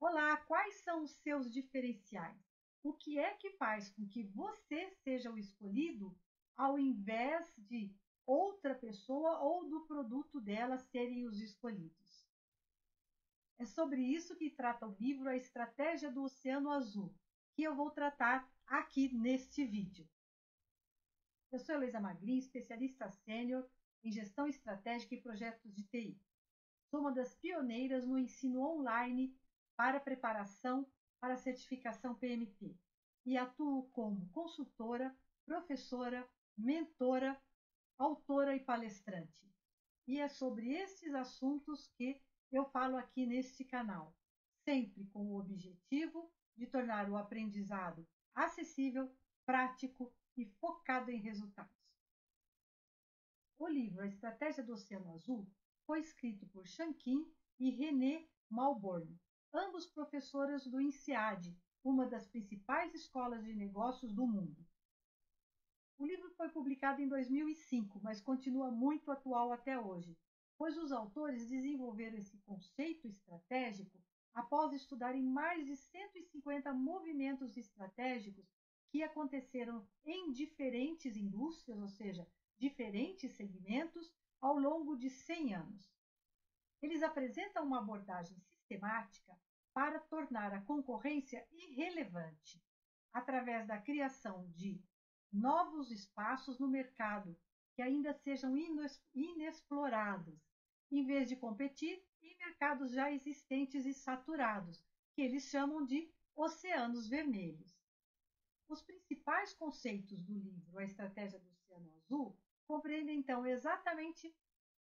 Olá, quais são os seus diferenciais? O que é que faz com que você seja o escolhido ao invés de outra pessoa ou do produto dela serem os escolhidos? É sobre isso que trata o livro A Estratégia do Oceano Azul, que eu vou tratar aqui neste vídeo. Eu sou Heloísa Magrin, especialista sênior em gestão estratégica e projetos de TI. Sou uma das pioneiras no ensino online para preparação para a certificação PMP e atuo como consultora, professora, mentora, autora e palestrante. E é sobre estes assuntos que eu falo aqui neste canal, sempre com o objetivo de tornar o aprendizado acessível, prático e focado em resultados. O livro A Estratégia do Oceano Azul foi escrito por Shankin e René Malborn, ambos professoras do INSEAD, uma das principais escolas de negócios do mundo. O livro foi publicado em 2005, mas continua muito atual até hoje, pois os autores desenvolveram esse conceito estratégico após estudarem mais de 150 movimentos estratégicos que aconteceram em diferentes indústrias, ou seja, diferentes segmentos, ao longo de 100 anos. Eles apresentam uma abordagem sistemática para tornar a concorrência irrelevante, através da criação de novos espaços no mercado que ainda sejam inexplorados, em vez de competir em mercados já existentes e saturados, que eles chamam de oceanos vermelhos. Os principais conceitos do livro A Estratégia do Oceano Azul compreendem, então, exatamente,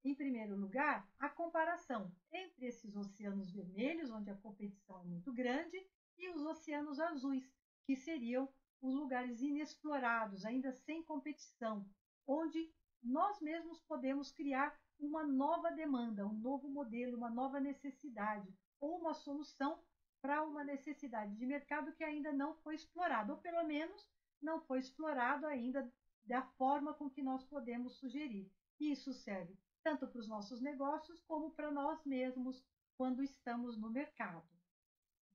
em primeiro lugar, a comparação entre esses oceanos vermelhos, onde a competição é muito grande, e os oceanos azuis, que seriam os lugares inexplorados, ainda sem competição, onde nós mesmos podemos criar uma nova demanda, um novo modelo, uma nova necessidade, ou uma solução para uma necessidade de mercado que ainda não foi explorado, ou pelo menos não foi explorado ainda da forma com que nós podemos sugerir. E isso serve tanto para os nossos negócios como para nós mesmos quando estamos no mercado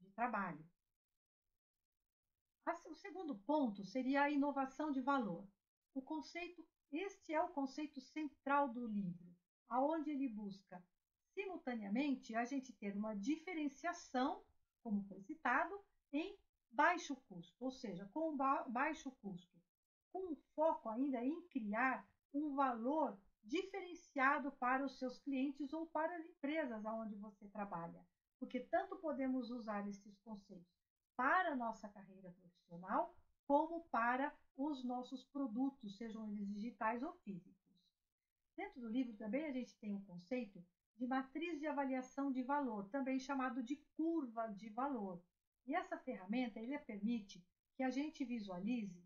de trabalho. O segundo ponto seria a inovação de valor. Este é o conceito central do livro, aonde ele busca simultaneamente a gente ter uma diferenciação, como foi citado, em baixo custo, ou seja, com baixo custo, com foco ainda em criar um valor diferenciado para os seus clientes ou para as empresas onde você trabalha, porque tanto podemos usar esses conceitos para a nossa carreira profissional, como para os nossos produtos, sejam eles digitais ou físicos. Dentro do livro também a gente tem um conceito de matriz de avaliação de valor, também chamado de curva de valor. E essa ferramenta ele permite que a gente visualize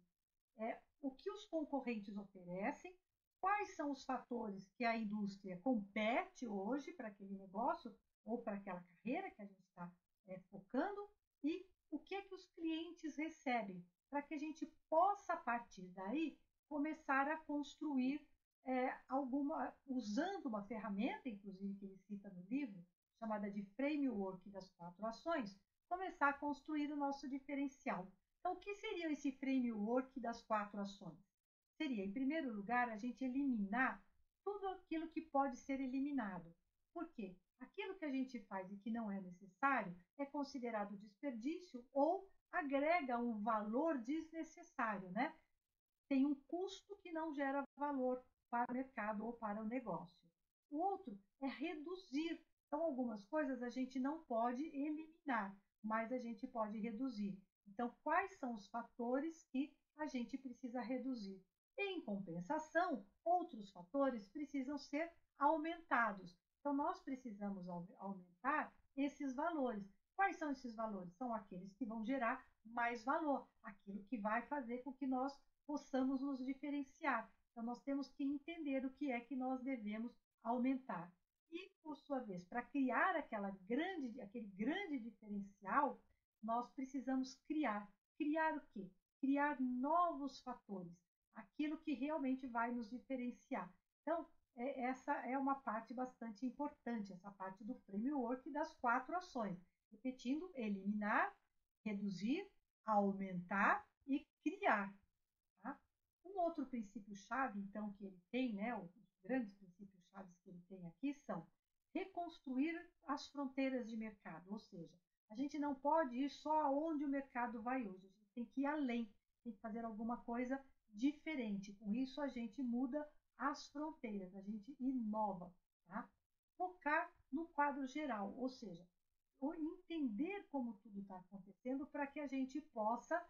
o que os concorrentes oferecem, quais são os fatores que a indústria compete hoje para aquele negócio ou para aquela carreira que a gente está focando e o que é que os clientes recebem, para que a gente possa, a partir daí, começar a construir usando uma ferramenta, inclusive, que ele cita no livro, chamada de framework das 4 ações, começar a construir o nosso diferencial. Então, o que seria esse framework das 4 ações? Seria, em primeiro lugar, a gente eliminar tudo aquilo que pode ser eliminado. Por quê? Aquilo que a gente faz e que não é necessário é considerado desperdício ou agrega um valor desnecessário, né? Tem um custo que não gera valor para o mercado ou para o negócio. O outro é reduzir. Então, algumas coisas a gente não pode eliminar, mas a gente pode reduzir. Então, quais são os fatores que a gente precisa reduzir? Em compensação, outros fatores precisam ser aumentados. Então, nós precisamos aumentar esses valores. Quais são esses valores? São aqueles que vão gerar mais valor, aquilo que vai fazer com que nós possamos nos diferenciar. Então, nós temos que entender o que é que nós devemos aumentar. E, por sua vez, para criar aquele grande diferencial, nós precisamos criar. Criar o quê? Criar novos fatores, aquilo que realmente vai nos diferenciar. Então, essa é uma parte bastante importante, essa parte do framework das 4 ações. Repetindo, eliminar, reduzir, aumentar e criar. Tá? Um outro princípio-chave, então, que ele tem, né, os grandes princípios-chave que ele tem aqui são reconstruir as fronteiras de mercado, ou seja, a gente não pode ir só aonde o mercado vai hoje, a gente tem que ir além, tem que fazer alguma coisa diferente. Com isso, a gente muda as fronteiras, a gente inova. Tá? Focar no quadro geral, ou seja, entender como tudo está acontecendo para que a gente possa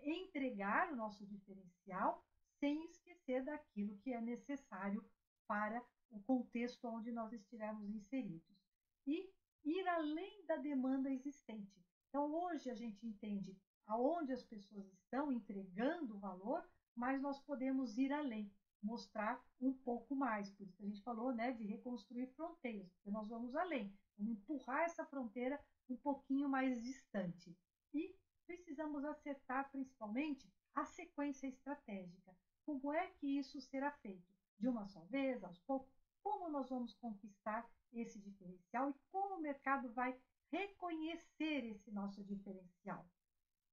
entregar o nosso diferencial sem esquecer daquilo que é necessário para o contexto onde nós estivermos inseridos. E ir além da demanda existente. Então, hoje a gente entende aonde as pessoas estão entregando valor, mas nós podemos ir além, mostrar um pouco mais. Por isso que a gente falou, né, de reconstruir fronteiras, porque nós vamos além, vamos empurrar essa fronteira um pouquinho mais distante. E precisamos acertar principalmente a sequência estratégica. Como é que isso será feito? De uma só vez, aos poucos? Como nós vamos conquistar esse diferencial e como o mercado vai reconhecer esse nosso diferencial?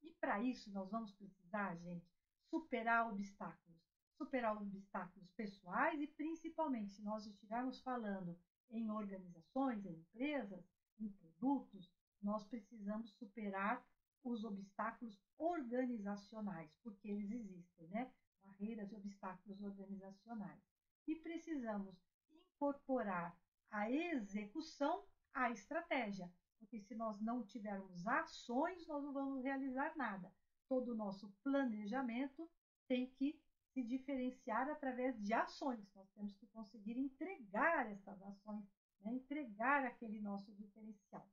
E para isso nós vamos precisar, gente, superar obstáculos. Superar obstáculos pessoais e principalmente se nós estivermos falando em organizações, em empresas, em produtos, nós precisamos superar os obstáculos organizacionais, porque eles existem, né? Barreiras e obstáculos organizacionais. E precisamos incorporar a execução à estratégia, porque se nós não tivermos ações, nós não vamos realizar nada. Todo o nosso planejamento tem que se diferenciar através de ações. Nós temos que conseguir entregar essas ações, né? Entregar aquele nosso diferencial.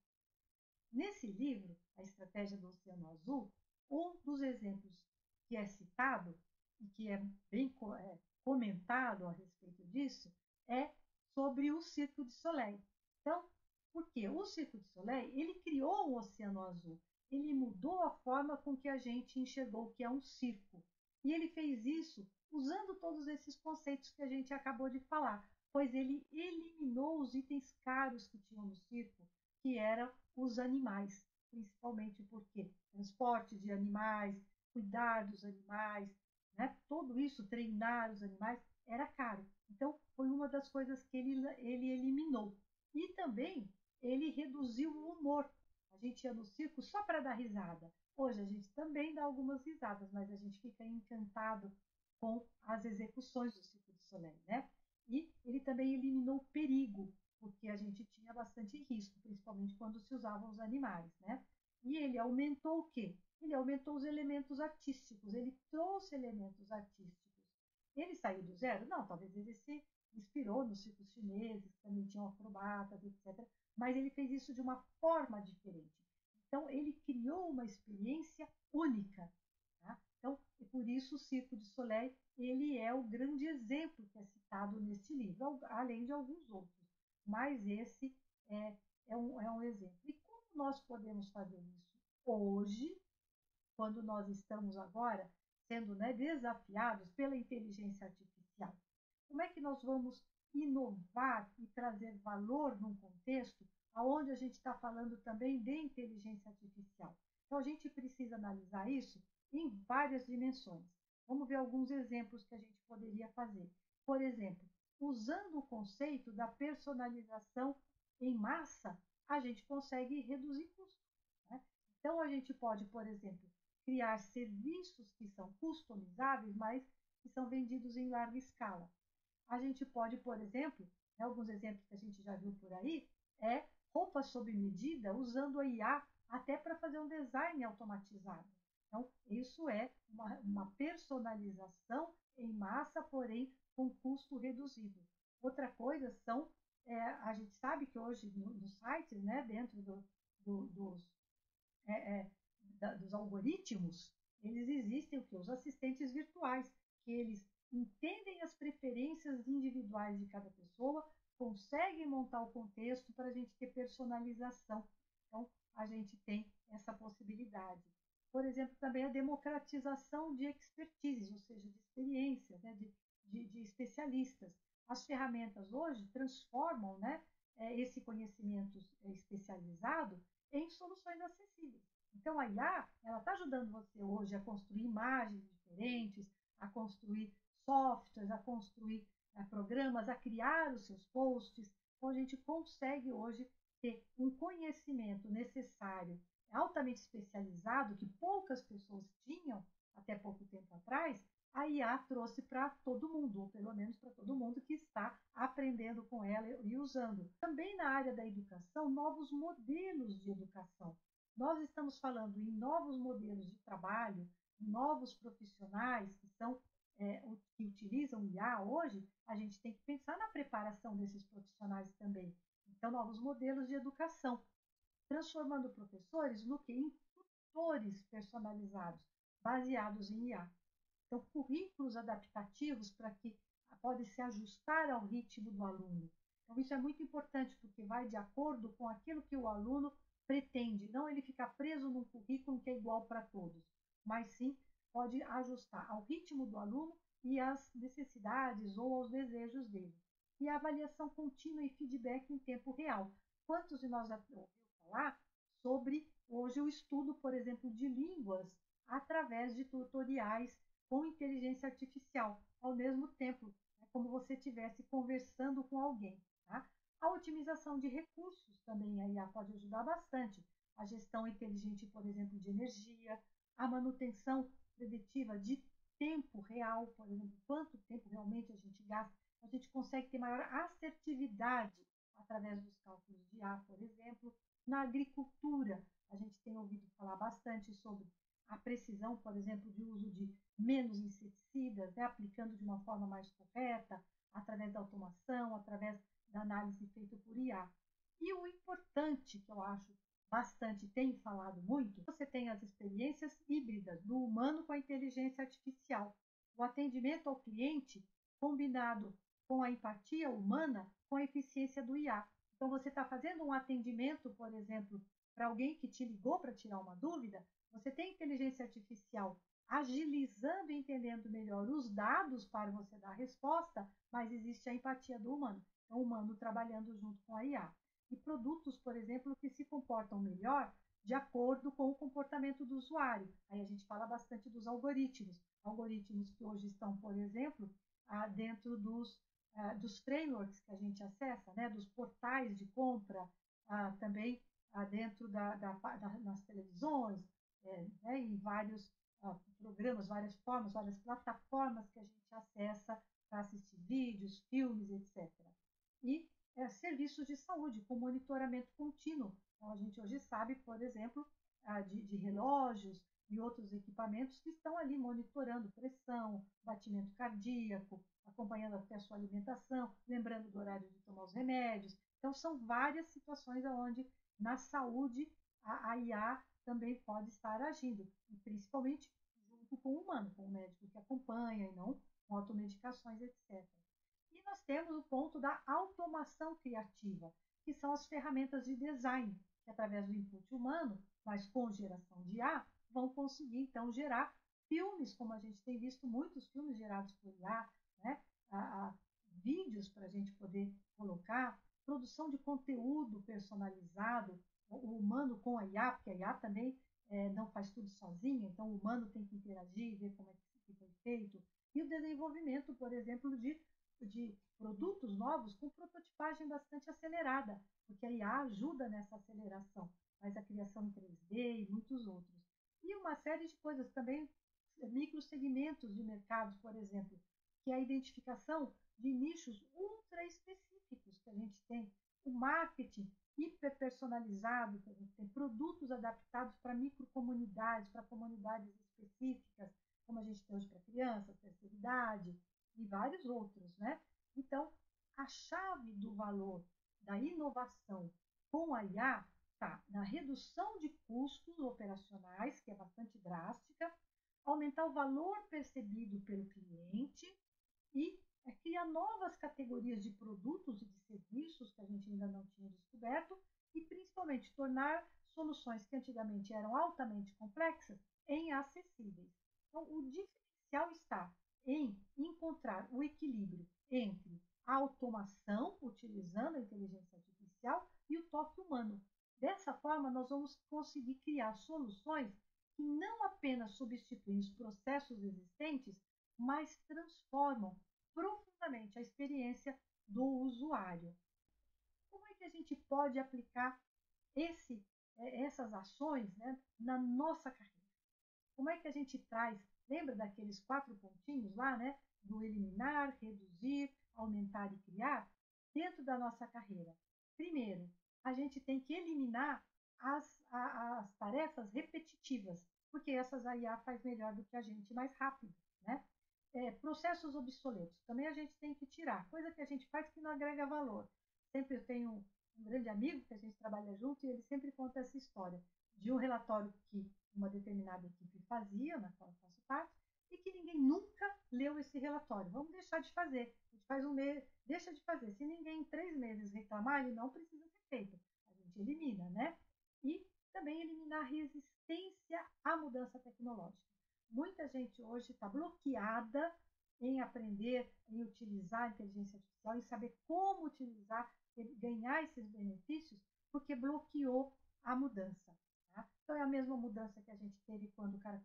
Nesse livro, A Estratégia do Oceano Azul, um dos exemplos que é citado e que é bem comentado a respeito disso é sobre o Circo de Soleil. Então, por quê? O Circo de Soleil, ele criou um oceano azul. Ele mudou a forma com que a gente enxergou o que é um circo. E ele fez isso usando todos esses conceitos que a gente acabou de falar, pois ele eliminou os itens caros que tinham no circo, que eram os animais, principalmente porque transporte de animais, cuidar dos animais, né? Tudo isso, treinar os animais, era caro. Então, foi uma das coisas que ele eliminou. E também ele reduziu o humor. A gente ia no circo só para dar risada. Hoje a gente também dá algumas risadas, mas a gente fica encantado com as execuções do Circo de Soleil, né? E ele também eliminou o perigo, porque a gente tinha bastante risco, principalmente quando se usavam os animais, né? E ele aumentou o quê? Ele aumentou os elementos artísticos, ele trouxe elementos artísticos. Ele saiu do zero? Não, talvez ele se inspirou nos circos chineses, que também tinham acrobatas, etc. Mas ele fez isso de uma forma diferente. Então, ele criou uma experiência única. Tá? Então, e por isso o Circo de Soleil ele é o grande exemplo que é citado nesse livro, além de alguns outros. Mas esse é um exemplo. E como nós podemos fazer isso hoje, quando nós estamos agora sendo, né, desafiados pela inteligência artificial? Como é que nós vamos inovar e trazer valor num contexto onde a gente está falando também de inteligência artificial? Então, a gente precisa analisar isso em várias dimensões. Vamos ver alguns exemplos que a gente poderia fazer. Por exemplo, usando o conceito da personalização em massa, a gente consegue reduzir custos. Né? Então, a gente pode, por exemplo, criar serviços que são customizáveis, mas que são vendidos em larga escala. A gente pode, por exemplo, né, alguns exemplos que a gente já viu por aí, é roupa sob medida usando a IA até para fazer um design automatizado. Então, isso é uma personalização em massa, porém com custo reduzido. Outra coisa são, a gente sabe que hoje nos sites, né, dentro dos é, é, dos algoritmos, eles existem o que? Os assistentes virtuais, que eles entendem as preferências individuais de cada pessoa, conseguem montar o contexto para a gente ter personalização. Então, a gente tem essa possibilidade. Por exemplo, também a democratização de expertise, ou seja, de experiências, né, de especialistas. As ferramentas hoje transformam, né, esse conhecimento especializado em soluções acessíveis. Então, a IA, ela está ajudando você hoje a construir imagens diferentes, a construir softwares, a construir programas, a criar os seus posts. Então, a gente consegue hoje ter um conhecimento necessário, altamente especializado, que poucas pessoas tinham até pouco tempo atrás, a IA trouxe para todo mundo, ou pelo menos para todo mundo que está aprendendo com ela e usando. Também na área da educação, novos modelos de educação. Nós estamos falando em novos modelos de trabalho, novos profissionais que são que utilizam IA hoje, a gente tem que pensar na preparação desses profissionais também. Então, novos modelos de educação, transformando professores no que? Em tutores personalizados, baseados em IA. Então, currículos adaptativos para que podem se ajustar ao ritmo do aluno. Então, isso é muito importante, porque vai de acordo com aquilo que o aluno pretende, não ele ficar preso num currículo que é igual para todos, mas sim pode ajustar ao ritmo do aluno e às necessidades ou aos desejos dele. E a avaliação contínua e feedback em tempo real. Quantos de nós já ouviu falar sobre hoje o estudo, por exemplo, de línguas através de tutoriais com inteligência artificial, ao mesmo tempo, como você estivesse conversando com alguém. Tá? A otimização de recursos também a IA pode ajudar bastante. A gestão inteligente, por exemplo, de energia, a manutenção preditiva de tempo real, por exemplo, quanto tempo realmente a gente gasta. A gente consegue ter maior assertividade através dos cálculos de IA, por exemplo. Na agricultura, a gente tem ouvido falar bastante sobre a precisão, por exemplo, de uso de menos inseticidas, né, aplicando de uma forma mais correta, através da automação, através da análise feita por IA. E o importante, que eu acho bastante, tem falado muito, você tem as experiências híbridas do humano com a inteligência artificial. O atendimento ao cliente combinado com a empatia humana com a eficiência do IA. Então, você está fazendo um atendimento, por exemplo, para alguém que te ligou para tirar uma dúvida, você tem inteligência artificial agilizando e entendendo melhor os dados para você dar a resposta, mas existe a empatia do humano. Então, o humano trabalhando junto com a IA. E produtos, por exemplo, que se comportam melhor de acordo com o comportamento do usuário. Aí a gente fala bastante dos algoritmos. Algoritmos que hoje estão, por exemplo, dentro dos frameworks que a gente acessa, né, dos portais de compra, também dentro nas televisões, né, em vários programas, várias formas, várias plataformas que a gente acessa para assistir vídeos, filmes, etc. E serviços de saúde com monitoramento contínuo. Então, a gente hoje sabe, por exemplo, de relógios e outros equipamentos que estão ali monitorando pressão, batimento cardíaco, acompanhando até a sua alimentação, lembrando do horário de tomar os remédios. Então, são várias situações onde, na saúde, a IA também pode estar agindo, e principalmente junto com o humano, com o médico que acompanha e não com automedicações, etc. E nós temos o ponto da automação criativa, que são as ferramentas de design, que através do input humano, mas com geração de IA, vão conseguir então gerar filmes, como a gente tem visto muitos filmes gerados por IA, né? Vídeos para a gente poder colocar, produção de conteúdo personalizado, o humano com a IA, porque a IA também não faz tudo sozinha, então o humano tem que interagir, ver como é que foi feito, e o desenvolvimento, por exemplo, de produtos novos com prototipagem bastante acelerada, porque a IA ajuda nessa aceleração, faz a criação em 3D e muitos outros. E uma série de coisas também, microsegmentos de mercados, por exemplo, que é a identificação de nichos ultra específicos que a gente tem, o marketing hiperpersonalizado, que a gente tem produtos adaptados para microcomunidades, para comunidades específicas, como a gente tem hoje para crianças, terceira idade e vários outros, né? Então, a chave do valor da inovação com a IA está na redução de custos operacionais, que é bastante drástica, aumentar o valor percebido pelo cliente e criar novas categorias de produtos e de serviços que a gente ainda não tinha descoberto e, principalmente, tornar soluções que antigamente eram altamente complexas em acessíveis. Então, o diferencial está em encontrar o equilíbrio entre a automação, utilizando a inteligência artificial, artificial e o toque humano. Dessa forma, nós vamos conseguir criar soluções que não apenas substituem os processos existentes, mas transformam profundamente a experiência do usuário. Como é que a gente pode aplicar essas ações, né, na nossa carreira? Como é que a gente traz, lembra daqueles 4 pontinhos lá, né? Do eliminar, reduzir, aumentar e criar, dentro da nossa carreira. Primeiro, a gente tem que eliminar as tarefas repetitivas, porque essas a IA faz melhor do que a gente, mais rápido, né? Processos obsoletos, também a gente tem que tirar, coisa que a gente faz que não agrega valor. Sempre eu tenho um grande amigo que a gente trabalha junto e ele sempre conta essa história de um relatório que uma determinada equipe fazia, na qual eu faço parte, e que ninguém nunca leu esse relatório. Vamos deixar de fazer. A gente faz um mês, deixa de fazer. Se ninguém em 3 meses reclamar, ele não precisa ser feito. A gente elimina, né? E também eliminar a resistência à mudança tecnológica. Muita gente hoje está bloqueada em aprender, em utilizar a inteligência artificial, em saber como utilizar, ganhar esses benefícios, porque bloqueou a mudança. Tá? Então, é a mesma mudança que a gente teve quando o cara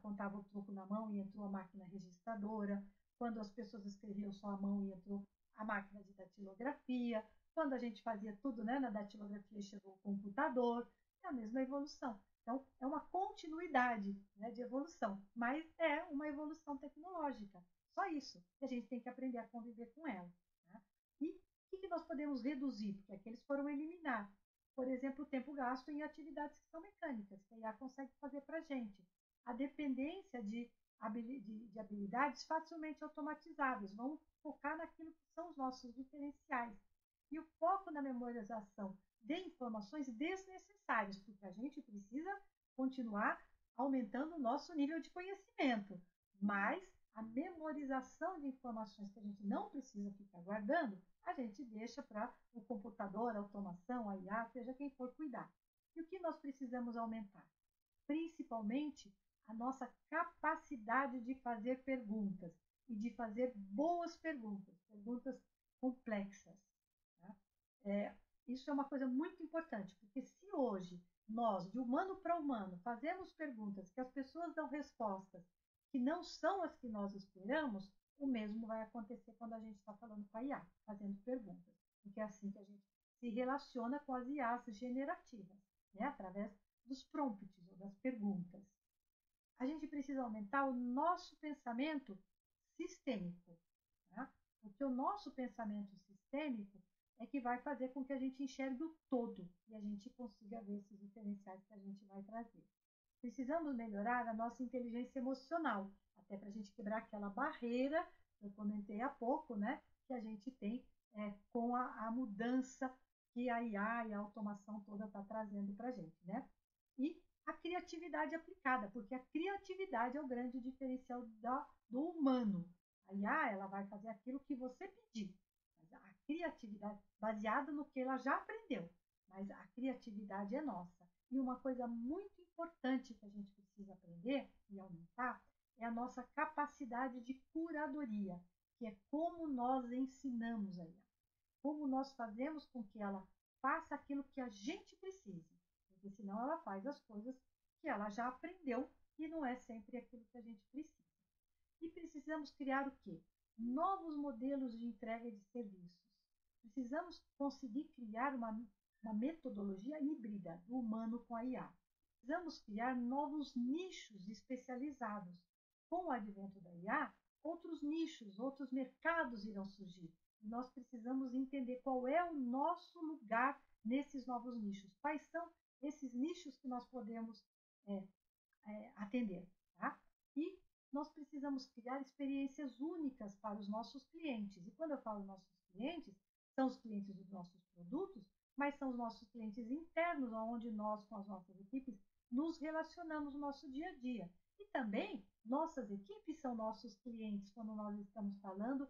contava o troco na mão e entrou a máquina registradora, quando as pessoas escreviam só a mão e entrou a máquina de datilografia, quando a gente fazia tudo, né, na datilografia chegou o computador, é a mesma evolução. Então, é uma continuidade, né, de evolução, mas é uma evolução tecnológica. Só isso, que a gente tem que aprender a conviver com ela. Tá? E o que nós podemos reduzir? Porque aqueles foram eliminar. Por exemplo, o tempo gasto em atividades que são mecânicas, que a IA consegue fazer para a gente. A dependência de habilidades facilmente automatizáveis. Vamos focar naquilo que são os nossos diferenciais. E o foco na memorização de informações desnecessárias, porque a gente precisa continuar aumentando o nosso nível de conhecimento. Mas a memorização de informações que a gente não precisa ficar guardando, a gente deixa para o computador, a automação, a IA, seja quem for cuidar. E o que nós precisamos aumentar? Principalmente a nossa capacidade de fazer perguntas e de fazer boas perguntas, perguntas complexas. Tá? Isso é uma coisa muito importante, porque se hoje nós, de humano para humano, fazemos perguntas que as pessoas dão respostas que não são as que nós esperamos, o mesmo vai acontecer quando a gente está falando com a IA, fazendo perguntas. Porque é assim que a gente se relaciona com as IAs generativas, né? Através dos prompts ou das perguntas. A gente precisa aumentar o nosso pensamento sistêmico, tá? Porque o nosso pensamento sistêmico é que vai fazer com que a gente enxergue o todo e a gente consiga ver esses diferenciais que a gente vai trazer. Precisamos melhorar a nossa inteligência emocional, até para a gente quebrar aquela barreira que eu comentei há pouco, né? Que a gente tem com a mudança que a IA e a automação toda está trazendo para a gente, né? E a criatividade aplicada, porque a criatividade é o grande diferencial do humano. A IA ela vai fazer aquilo que você pedir, mas a criatividade baseada no que ela já aprendeu, mas a criatividade é nossa. E uma coisa muito importante que a gente precisa aprender e aumentar é a nossa capacidade de curadoria, que é como nós ensinamos a IA, como nós fazemos com que ela faça aquilo que a gente precisa, porque senão ela faz as coisas que ela já aprendeu e não é sempre aquilo que a gente precisa. E precisamos criar o quê? Novos modelos de entrega de serviços. Precisamos conseguir criar uma metodologia híbrida do humano com a IA. Precisamos criar novos nichos especializados. Com o advento da IA, outros nichos, outros mercados irão surgir. E nós precisamos entender qual é o nosso lugar nesses novos nichos. Quais são esses nichos que nós podemos atender. Tá? E nós precisamos criar experiências únicas para os nossos clientes. E quando eu falo nossos clientes, são os clientes dos nossos produtos, mas são os nossos clientes internos, onde nós, com as nossas equipes, nos relacionamos no nosso dia a dia. E também, nossas equipes são nossos clientes quando nós estamos falando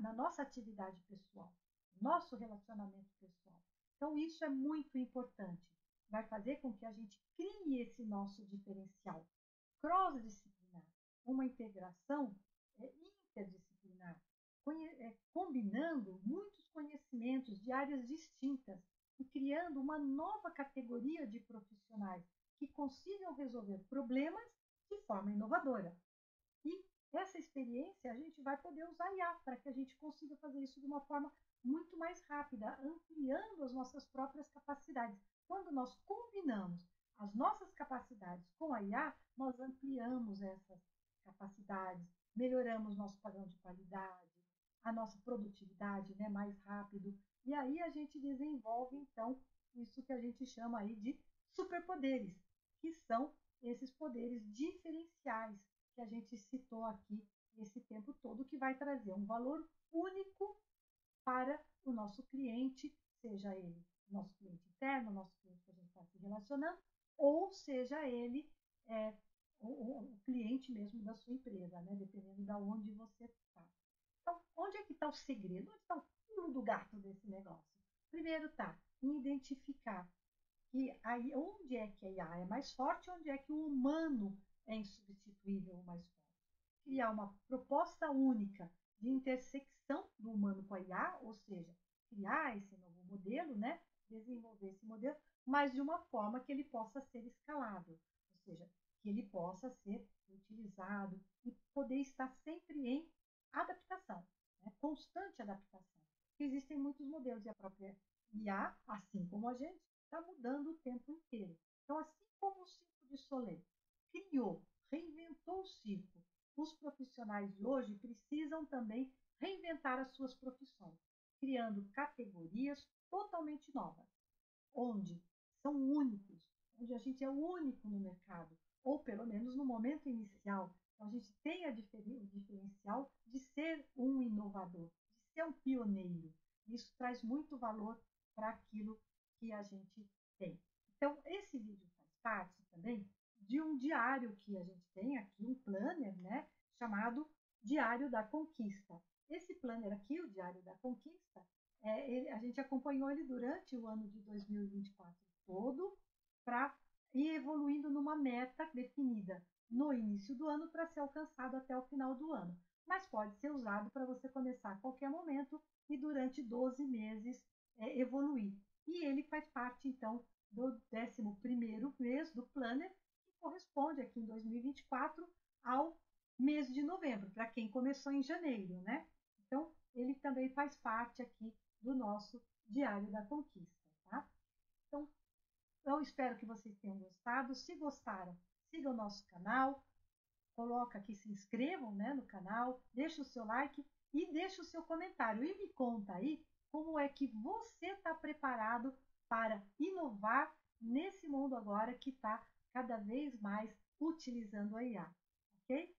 na nossa atividade pessoal, nosso relacionamento pessoal. Então, isso é muito importante. Vai fazer com que a gente crie esse nosso diferencial cross-disciplinar, uma integração interdisciplinar, combinando muitos conhecimentos de áreas distintas e criando uma nova categoria de profissionais que consigam resolver problemas de forma inovadora. E essa experiência a gente vai poder usar IA para que a gente consiga fazer isso de uma forma muito mais rápida, ampliando as nossas próprias capacidades. Quando nós combinamos as nossas capacidades com a IA, nós ampliamos essas capacidades, melhoramos nosso padrão de qualidade, a nossa produtividade, né, mais rápido. E aí a gente desenvolve, então, isso que a gente chama aí de superpoderes, que são esses poderes diferenciais que a gente citou aqui esse tempo todo, que vai trazer um valor único para o nosso cliente, seja ele o nosso cliente interno, o nosso cliente que a gente está se relacionando, ou seja ele o cliente mesmo da sua empresa, né? Dependendo de onde você está. Então, onde é que está o segredo? Onde está o pulo do gato desse negócio? Primeiro está em identificar que aí, onde é que a IA é mais forte, onde é que o humano é insubstituível ou mais forte. Criar uma proposta única de intersecção do humano com a IA, ou seja, criar esse novo modelo, né? Desenvolver esse modelo, mas de uma forma que ele possa ser escalável, ou seja, que ele possa ser utilizado e poder estar sempre em adaptação, né? Constante adaptação. Existem muitos modelos e a própria IA, assim como a gente, está mudando o tempo inteiro. Então, assim como o Circo de Soleil criou, reinventou o circo, os profissionais de hoje precisam também reinventar as suas profissões, criando categorias totalmente novas, onde são únicos, onde a gente é o único no mercado, ou pelo menos no momento inicial. Então, a gente tem o diferencial de ser um inovador, de ser um pioneiro. Isso traz muito valor para aquilo que a gente tem. Então, esse vídeo faz parte também de um diário que a gente tem aqui, um planner, né, chamado Diário da Conquista. Esse planner aqui, o Diário da Conquista, a gente acompanhou ele durante o ano de 2024 todo, para ir evoluindo numa meta definida no início do ano para ser alcançado até o final do ano. Mas pode ser usado para você começar a qualquer momento e durante 12 meses evoluir. E ele faz parte, então, do 11º mês do planner, que corresponde aqui em 2024 ao mês de novembro, para quem começou em janeiro, né? Então, ele também faz parte aqui do nosso Diário da Conquista, tá? Então, eu espero que vocês tenham gostado. Se gostaram, sigam o nosso canal, coloca aqui, se inscrevam, né, no canal, deixa o seu like e deixa o seu comentário. E me conta aí como é que você está preparado para inovar nesse mundo agora que está cada vez mais utilizando a IA, ok?